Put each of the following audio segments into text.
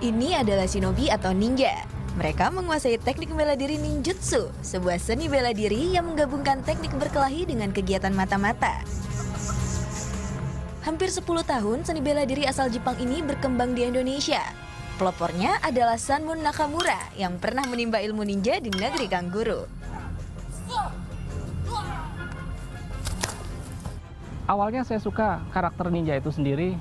Ini adalah shinobi atau ninja. Mereka menguasai teknik bela diri ninjutsu, sebuah seni bela diri yang menggabungkan teknik berkelahi dengan kegiatan mata-mata. Hampir 10 tahun, seni bela diri asal Jepang ini berkembang di Indonesia. Pelopornya adalah Sanmon Nakamura yang pernah menimba ilmu ninja di negeri Kangguru. Awalnya saya suka karakter ninja itu sendiri.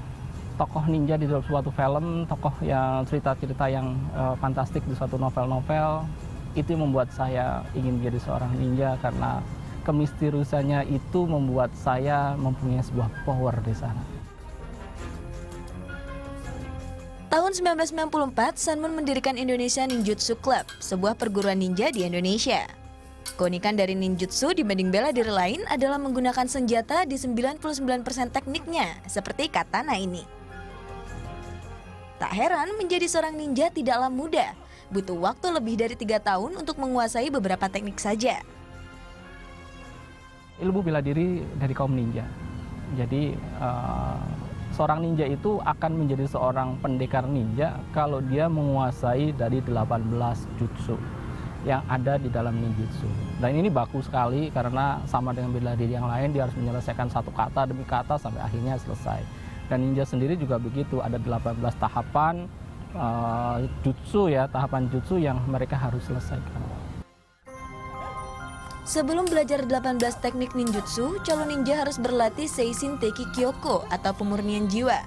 Tokoh ninja di dalam suatu film, tokoh yang cerita-cerita yang fantastik di suatu novel-novel, itu membuat saya ingin menjadi seorang ninja karena kemisteriusannya itu membuat saya mempunyai sebuah power di sana. Tahun 1994, Sanmon mendirikan Indonesia Ninjutsu Club, sebuah perguruan ninja di Indonesia. Keunikan dari ninjutsu dibanding bela diri lain adalah menggunakan senjata di 99% tekniknya, seperti katana ini. Tak heran menjadi seorang ninja tidaklah mudah, butuh waktu lebih dari 3 tahun untuk menguasai beberapa teknik saja. Ilmu bela diri dari kaum ninja. Jadi seorang ninja itu akan menjadi seorang pendekar ninja kalau dia menguasai dari 18 jutsu yang ada di dalam ninjutsu. Dan ini baku sekali karena sama dengan bela diri yang lain, dia harus menyelesaikan satu kata demi kata sampai akhirnya selesai. Dan ninja sendiri juga begitu, ada 18 tahapan jutsu ya, tahapan jutsu yang mereka harus selesaikan. Sebelum belajar 18 teknik ninjutsu, calon ninja harus berlatih Seishin Teki Kyoko atau pemurnian jiwa.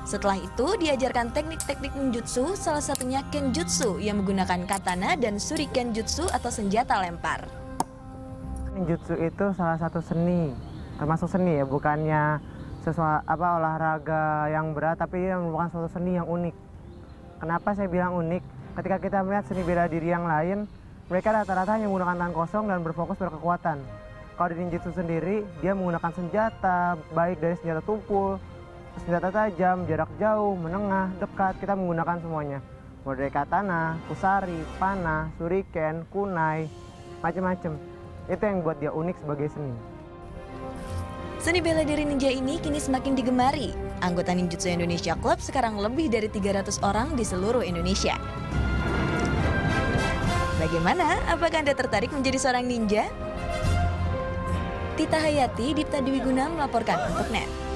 Setelah itu diajarkan teknik-teknik ninjutsu, salah satunya kenjutsu yang menggunakan katana dan shuriken jutsu atau senjata lempar. Ninjutsu itu salah satu seni, termasuk seni ya, bukannya olahraga yang berat, tapi dia merupakan suatu seni yang unik. Kenapa saya bilang unik? Ketika kita melihat seni bela diri yang lain, mereka rata-rata hanya menggunakan tangan kosong dan berfokus pada kekuatan. Kalau di ninjutsu sendiri, dia menggunakan senjata, baik dari senjata tumpul, senjata tajam, jarak jauh, menengah, dekat, kita menggunakan semuanya. Mulai dari katana, kusari, panah, shuriken, kunai, macam-macam. Itu yang buat dia unik sebagai seni. Seni bela diri ninja ini kini semakin digemari. Anggota Ninjutsu Indonesia Club sekarang lebih dari 300 orang di seluruh Indonesia. Bagaimana? Apakah Anda tertarik menjadi seorang ninja? Tita Hayati, Dipta Dwi Guna melaporkan untuk NET.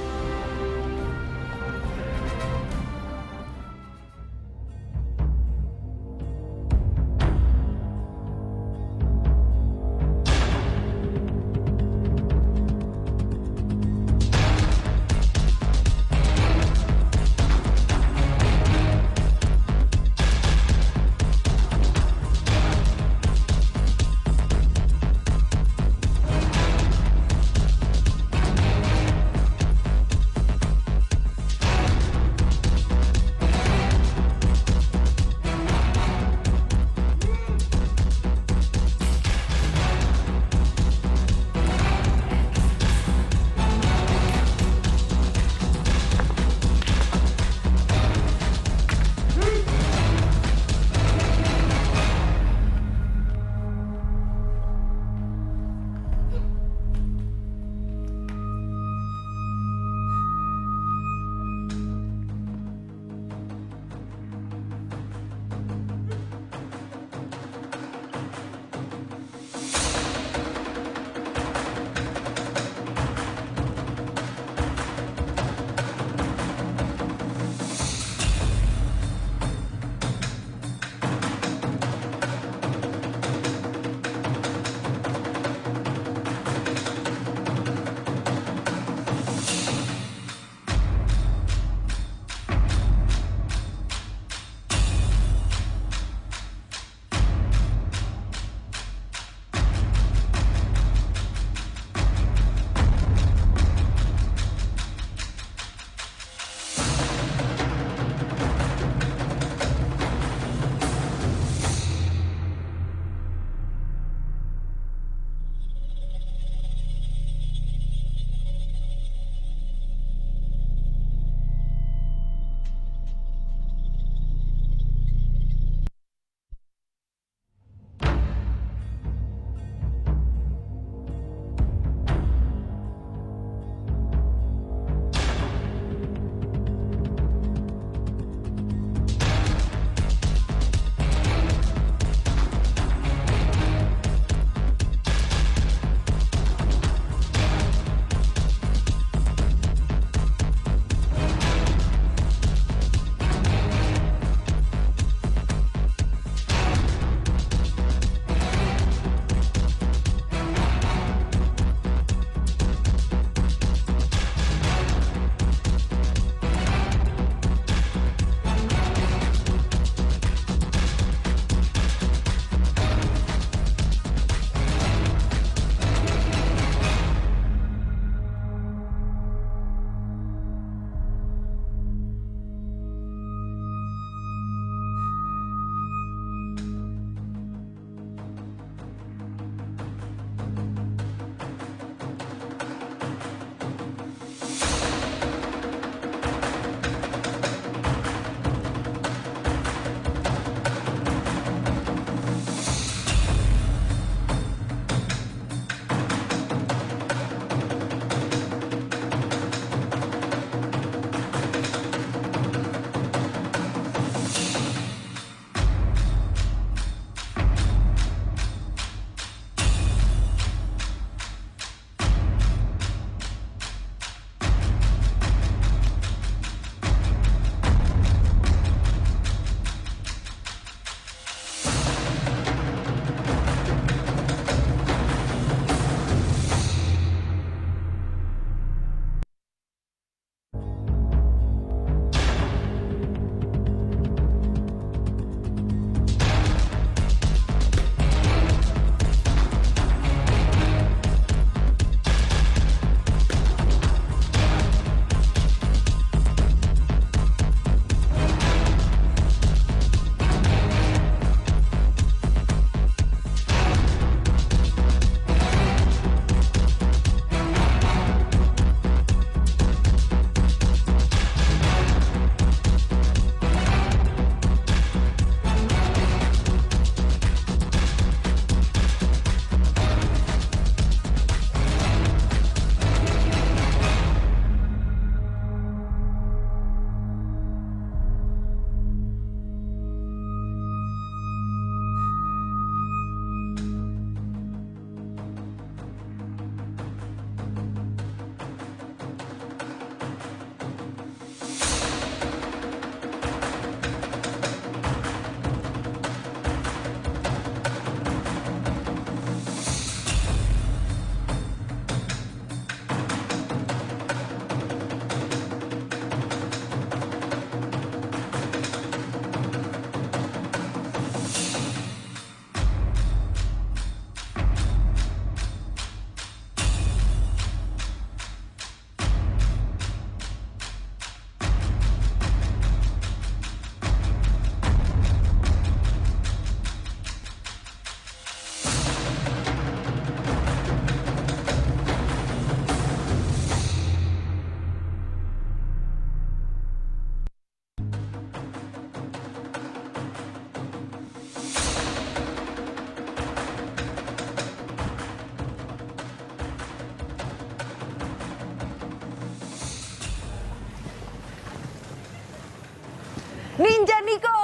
Ninja Nico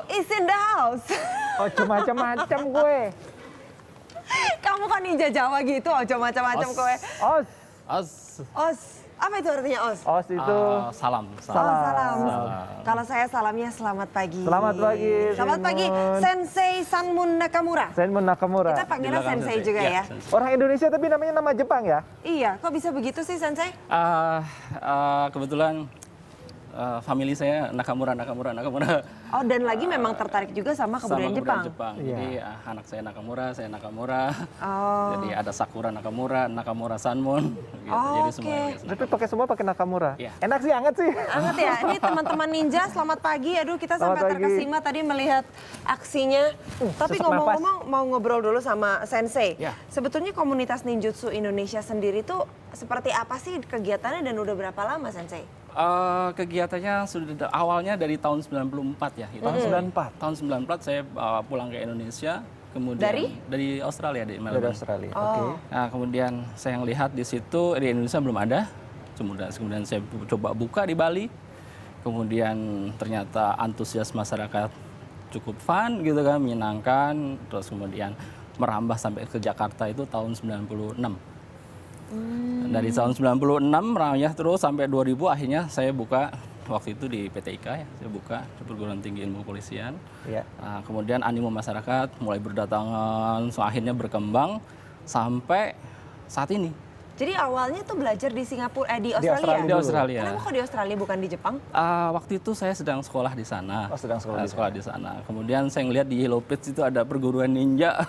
is in the house. Ojo macam-macam gue. Kamu kan ninja Jawa gitu, ojo macam-macam kowe. Os. Os. Os. Apa itu artinya os? Os itu Salam. Oh, salam. Kalau saya salamnya selamat pagi. Selamat pagi, Selamat pagi, Senmun. Sensei Sanmun Nakamura. Senmun Nakamura. Kita panggilnya Dibilang sensei juga Iya, ya. sensei. Orang Indonesia tapi namanya nama Jepang ya? Iya, kok bisa begitu sih sensei? Kebetulan family saya Nakamura. Oh, dan lagi memang tertarik juga sama kebudayaan Jepang. Iya. Jadi anak saya Nakamura. Oh. Jadi ada Sakura Nakamura Sanmun. Gitu. Oh, Jadi oke. semua. Tapi pakai semua pakai Nakamura. Iya. Enak sih, hangat sih. Anget ya, ini teman-teman ninja selamat pagi. Aduh, kita Selamat sampai pagi. terkesima tadi melihat aksinya. Tapi sesak ngomong-ngomong mau ngobrol dulu sama Sensei. Ya. Sebetulnya komunitas ninjutsu Indonesia sendiri tuh seperti apa sih kegiatannya dan udah berapa lama Sensei? Kegiatannya sudah awalnya dari tahun 94 ya. Tahun 94. Tahun 94 saya pulang ke Indonesia, kemudian dari Australia di Dari Melbourne. Australia. Oh. Oke. Nah, kemudian saya lihat di situ di Indonesia belum ada. Kemudian saya coba buka di Bali. Kemudian ternyata antusias masyarakat cukup fun gitu kan, menyenangkan. Terus kemudian merambah sampai ke Jakarta itu tahun 96. Dari tahun 96 merayah terus sampai 2000 akhirnya saya buka waktu itu di PT IKA ya, saya buka di Perguruan Tinggi Ilmu Kepolisian. Iya. Nah, kemudian animo masyarakat mulai berdatangan, so akhirnya berkembang sampai saat ini. Jadi awalnya tuh belajar di Singapura, di Australia? Australia Di Australia. Kenapa kok di Australia bukan di Jepang? Waktu itu saya sedang sekolah di sana. Oh, sedang sekolah di di sana. Kemudian saya ngeliat di Yellow Page itu ada perguruan ninja.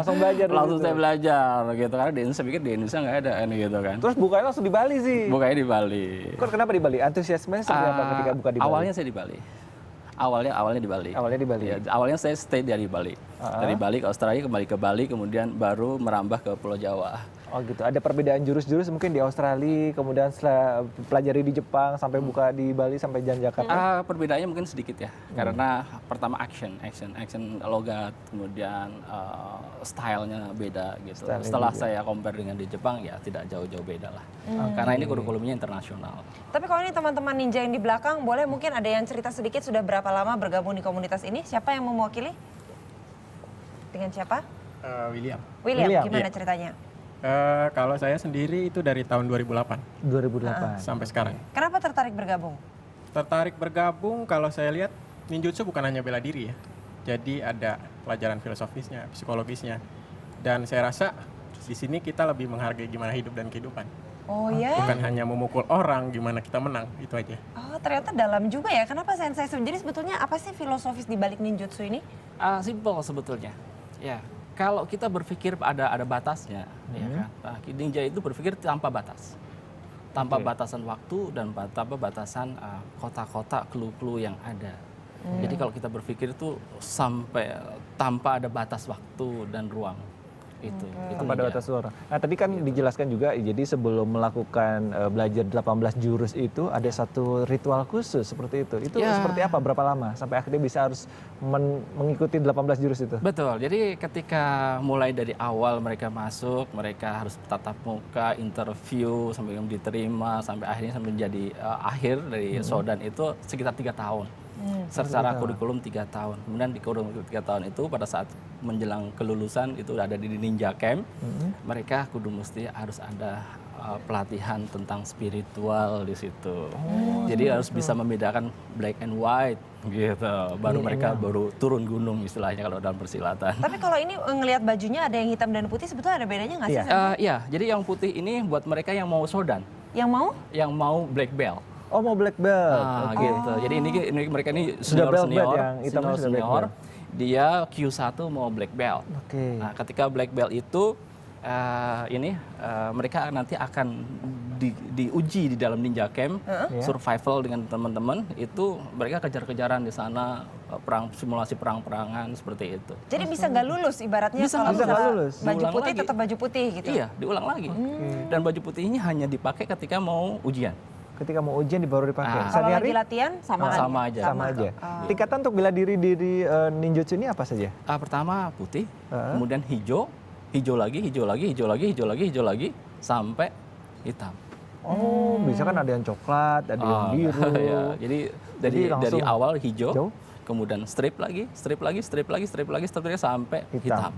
Langsung belajar di Langsung situ. saya belajar gitu karena di Indonesia, saya pikir di Indonesia nggak ada kan gitu kan. Terus bukanya langsung di Bali sih. Bukanya di Bali. Kok kenapa di Bali? Antusiasmenya seperti apa ketika buka di Bali? Awalnya saya di Bali. Awalnya di Bali. Awalnya di Bali. Ya, awalnya saya stay dari Bali. Dari Bali ke Australia, kembali ke Bali, kemudian baru merambah ke Pulau Jawa. Oh gitu, ada perbedaan jurus-jurus mungkin di Australia, kemudian setelah pelajari di Jepang, sampai buka di Bali, sampai Jakarta. Perbedaannya mungkin sedikit ya, karena pertama action logat, kemudian stylenya beda gitu. Stylenya Setelah beda. saya compare dengan di Jepang ya tidak jauh-jauh beda lah, karena ini kurikulumnya internasional. Tapi kalau ini teman-teman ninja yang di belakang, boleh mungkin ada yang cerita sedikit sudah berapa lama bergabung di komunitas ini? Siapa yang mewakili? Dengan siapa? William. William, gimana Iya. ceritanya? Kalau saya sendiri itu dari tahun 2008 2008. sampai sekarang. Kenapa tertarik bergabung? Tertarik bergabung kalau saya lihat ninjutsu bukan hanya bela diri ya. Jadi ada pelajaran filosofisnya, psikologisnya. Dan saya rasa di sini kita lebih menghargai gimana hidup dan kehidupan. Oh ya? Bukan hanya memukul orang, gimana kita menang, itu aja. Oh ternyata dalam juga ya. Kenapa Sensei sendiri sebetulnya apa sih filosofis di balik ninjutsu ini? Simple sebetulnya. Ya, kalau kita berpikir ada batasnya, ya kan. Nah, ninja itu berpikir tanpa batas. Tanpa batasan waktu dan tanpa batasan kota-kota, clue-clue yang ada. Jadi kalau kita berpikir itu sampai tanpa ada batas waktu dan ruang. Itu Tanpa ada ninja. batas suara. Nah tadi kan dijelaskan juga, jadi sebelum melakukan belajar 18 jurus itu ada satu ritual khusus seperti itu. Itu Ya. seperti apa? Berapa lama sampai akhirnya bisa harus mengikuti 18 jurus itu? Betul, jadi ketika mulai dari awal mereka masuk, mereka harus tatap muka, interview, sampai diterima, sampai akhirnya sampai menjadi akhir dari Shodan itu sekitar 3 tahun. Secara kurikulum 3 tahun. Kemudian di kurikulum 3 tahun itu pada saat menjelang kelulusan itu ada di Ninja Camp, mereka kudu mesti harus ada pelatihan tentang spiritual di situ. Jadi harus bisa membedakan black and white gitu. Baru mereka baru turun gunung istilahnya kalau dalam persilatan. Tapi kalau ini ngelihat bajunya ada yang hitam dan putih, sebetulnya ada bedanya nggak sih? Iya. Sensei? Iya, jadi yang putih ini buat mereka yang mau Shodan, Yang mau? yang mau black belt. Oh mau black belt. Gitu. Jadi ini mereka ini Sudah belt, senior, yang hitamnya sudah black senior. belt. Dia Q1 mau black belt. Oke. Nah, ketika black belt itu mereka nanti akan diuji di dalam Ninja Camp, survival dengan teman-teman. Itu mereka kejar-kejaran di sana, simulasi perang-perangan seperti itu. Jadi bisa nggak lulus ibaratnya Bisa kalau nggak misalnya lulus. baju Diulang putih lagi. tetap baju putih gitu. Iya, diulang lagi. Dan baju putih ini hanya dipakai ketika mau ujian. Ketika mau ujian baru dipakai. Ah. Kalau Sehari-hari lagi latihan sama aja. Sama aja. sama aja. Tingkatan untuk bela diri di ninjutsu ini apa saja? Pertama putih, kemudian hijau, hijau lagi, hijau lagi, hijau lagi, hijau lagi, hijau lagi, sampai hitam. Oh, bisa kan ada yang coklat, ada yang biru. Ya, jadi dari langsung awal hijau, hijau. kemudian strip lagi sampai hitam.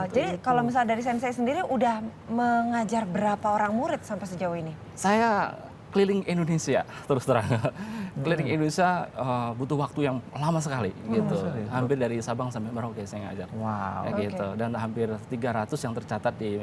Jadi kalau misalnya dari sensei sendiri udah mengajar berapa orang murid sampai sejauh ini? Saya keliling Indonesia, terus terang. Keliling Indonesia butuh waktu yang lama sekali gitu. Hampir dari Sabang sampai Merauke saya ngajar. Wow. Kayak gitu. Dan hampir 300 yang tercatat di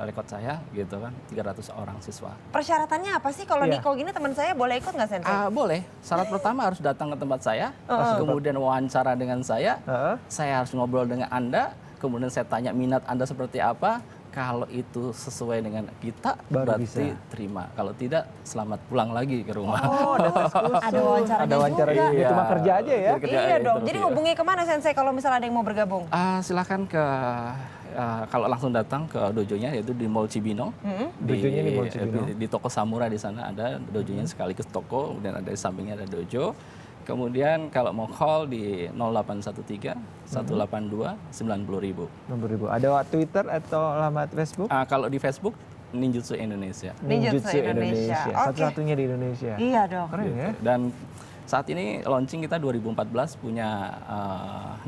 rekod saya gitu kan. 300 orang siswa. Persyaratannya apa sih kalau Niko gini teman saya boleh ikut nggak sensei? Boleh. Syarat pertama harus datang ke tempat saya, kemudian wawancara dengan saya harus ngobrol dengan Anda, kemudian saya tanya minat Anda seperti apa. Kalau itu sesuai dengan kita, Baru berarti bisa. terima. Kalau tidak, selamat pulang lagi ke rumah. Oh, ada tes khusus. Ada wawancaranya Ada wawancara juga. juga. Cuma kerja aja ya. Iya dong. Jadi hubungi kemana sensei kalau misalnya ada yang mau bergabung? Silakan ke kalau langsung datang ke dojonya yaitu di Mall Cibinong. Dojonya di Mall Cibinong. Di toko Samurai di sana ada dojonya sekaligus toko, kemudian ada di sampingnya ada dojo. Kemudian kalau mau call di 0813 182 90.000. 60.000. Ada Twitter atau alamat Facebook? Kalau di Facebook Ninjutsu Indonesia. Ninjutsu Indonesia. Oke. Satu-satunya di Indonesia. Iya dong. Keren ya. Dan saat ini launching kita 2014 punya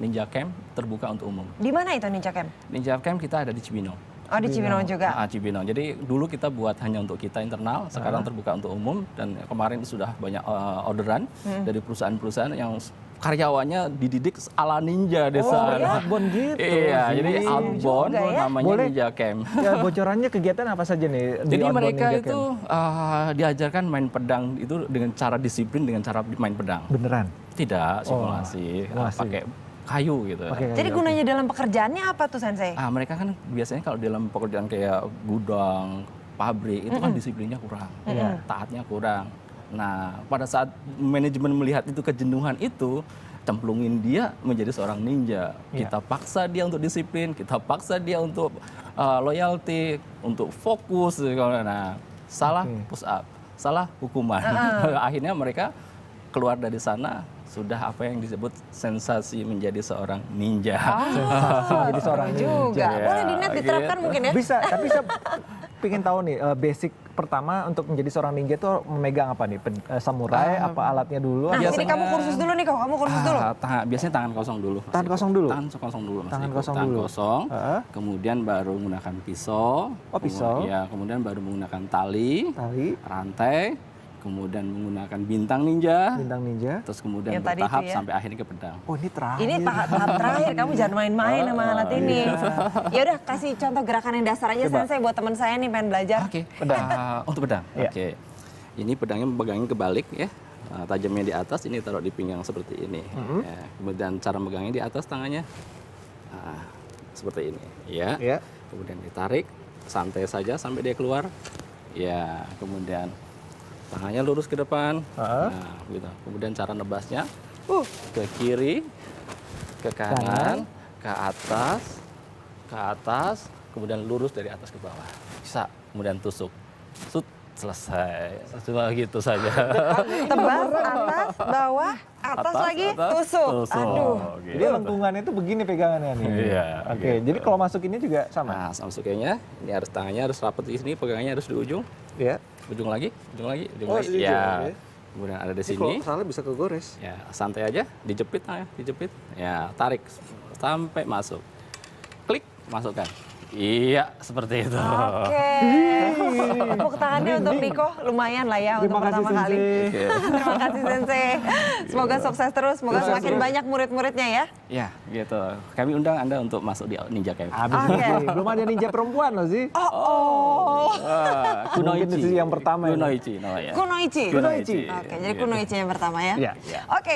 Ninja Camp terbuka untuk umum. Di mana itu Ninja Camp? Ninja Camp kita ada di Cibinong. Oh di Cibinong juga. Cibinong. Jadi dulu kita buat hanya untuk kita internal, sekarang terbuka untuk umum dan kemarin sudah banyak orderan dari perusahaan-perusahaan yang karyawannya dididik ala ninja desa. Outbound gitu. Iya, jadi outbound juga ya. namanya Boleh. Ninja Camp. Ya, bocorannya kegiatan apa saja nih? di Jadi Outbound mereka Ninja itu Camp? diajarkan main pedang itu dengan cara disiplin dengan cara main pedang. Beneran? Tidak simulasi, simulasi. pakai kayu gitu. Pakai Jadi kayu. gunanya dalam pekerjaannya apa tuh sensei? Mereka kan biasanya kalau dalam pekerjaan kayak gudang, pabrik itu kan disiplinnya kurang, taatnya kurang. Nah, pada saat manajemen melihat itu kejenuhan itu, cemplungin dia menjadi seorang ninja. Kita paksa dia untuk disiplin, kita paksa dia untuk loyalty, untuk fokus. Nah, salah push up, salah hukuman. Akhirnya mereka keluar dari sana sudah apa yang disebut sensasi menjadi seorang ninja. Jadi seorang juga. ninja. Boleh di net diterapkan mungkin ya? Bisa, tapi saya pengen tahu nih basic pertama untuk menjadi seorang ninja itu memegang apa nih? Samurai, apa alatnya dulu? Nah, biasanya- ini kamu kursus dulu nih kok, kamu kursus dulu. Biasanya tangan kosong dulu. Mas Tangan Iko. kosong dulu? Tangan kosong dulu. Mas Tangan Iko. kosong Tangan dulu. kosong. Heeh. Kemudian baru menggunakan pisau. Oh, pisau. Ya, kemudian baru menggunakan tali, Tali, rantai, kemudian menggunakan bintang ninja, bintang ninja. terus kemudian Yang tadi bertahap itu ya. sampai akhirnya ke pedang. Oh, ini terakhir. Ini tahap terakhir, kamu jangan main-main sama alat ini. Ya udah kasih contoh gerakan yang dasar aja sensei buat teman saya nih pengen belajar. Oke, untuk pedang. Iya. Oke. Ini pedangnya pegangnya kebalik ya. Tajamnya di atas, ini taruh di pinggang seperti ini. Ya, kemudian cara megangnya di atas tangannya seperti ini, ya. Ya. Kemudian ditarik, santai saja sampai dia keluar. Ya, kemudian tangannya lurus ke depan. Nah, gitu. Kemudian cara nebasnya ke kiri, ke kanan, ke atas, kemudian lurus dari atas ke bawah. Bisa, kemudian tusuk. Sut, selesai. Cuma gitu saja. Tebas, atas, bawah, atas lagi, tusuk. Aduh. Jadi lengkungannya itu begini pegangannya nih. Iya, Oke, jadi kalau masuk ini juga sama. Nah, masukinnya, ini harus tangannya harus rapat di sini, pegangannya harus di ujung. Ya. Ujung lagi. Oh, Ya. di ujung, ya. Kemudian ada di Ini kalau sini. salah bisa kegores. Ya, santai aja, dijepit tangannya, dijepit. Ya, tarik sampai masuk. Klik, masukkan. Iya, seperti itu. Oke. Tepuk tangannya untuk Niko, lumayan lah ya untuk Terima kasih, pertama kali. Sensei. Terima kasih Sensei. Semoga sukses terus, semoga semakin banyak murid-muridnya ya. Ya, gitu. Kami undang Anda untuk masuk di Ninja Camp. Habis Oke. ini. Belum ada ninja perempuan loh sih. Kunoichi. Mungkin itu yang pertama ya. Kunoichi namanya. Kunoichi. Kunoichi. Oke, jadi Kunoichi yang pertama ya. Iya. Oke.